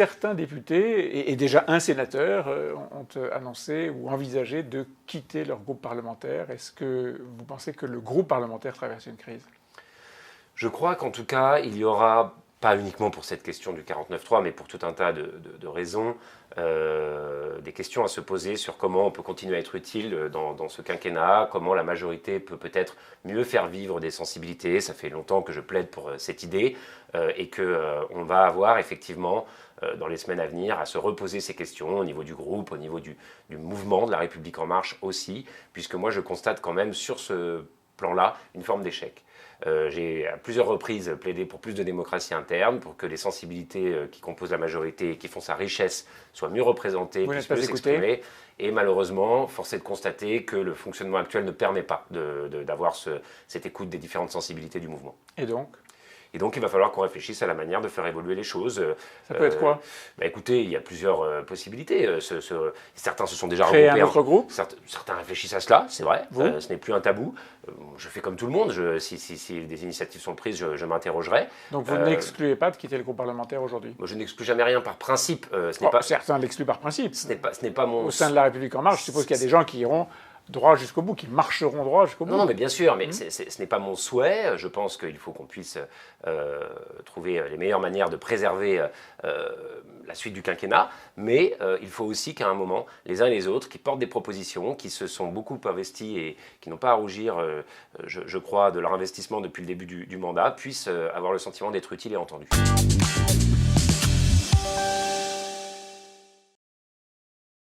certains députés et déjà un sénateur ont annoncé ou envisagé de quitter leur groupe parlementaire. Est-ce que vous pensez que le groupe parlementaire traverse une crise? Je crois qu'en tout cas, il y aura, pas uniquement pour cette question du 49.3, mais pour tout un tas de raisons, des questions à se poser sur comment on peut continuer à être utile dans ce quinquennat, comment la majorité peut peut-être mieux faire vivre des sensibilités. Ça fait longtemps que je plaide pour cette idée et qu'on va avoir effectivement dans les semaines à venir à se reposer ces questions au niveau du groupe, au niveau du mouvement de la République En Marche aussi, puisque moi je constate quand même sur ce plan-là une forme d'échec. J'ai à plusieurs reprises plaidé pour plus de démocratie interne, pour que les sensibilités qui composent la majorité et qui font sa richesse soient mieux représentées, puissent mieux s'exprimer. Et malheureusement, force est de constater que le fonctionnement actuel ne permet pas d'avoir cette écoute des différentes sensibilités du mouvement. Et donc, il va falloir qu'on réfléchisse à la manière de faire évoluer les choses. Ça peut être quoi? Écoutez, il y a plusieurs possibilités. Certains se sont déjà créer regroupés. Un autre groupe. Certains réfléchissent à cela, c'est vrai. Ce n'est plus un tabou. Je fais comme tout le monde. Si des initiatives sont prises, je m'interrogerai. Donc vous n'excluez pas de quitter le groupe parlementaire aujourd'hui? Je n'exclus jamais rien par principe. Certains l'excluent par principe. Ce n'est pas mon... Au sein de la République En Marche, je suppose qu'il y a des gens qui iront droit jusqu'au bout, qui marcheront droit jusqu'au bout. Non, mais bien sûr, mais ce n'est pas mon souhait. Je pense qu'il faut qu'on puisse trouver les meilleures manières de préserver la suite du quinquennat, mais il faut aussi qu'à un moment, les uns et les autres qui portent des propositions, qui se sont beaucoup investis et qui n'ont pas à rougir, je crois, de leur investissement depuis le début du mandat, puissent avoir le sentiment d'être utiles et entendus.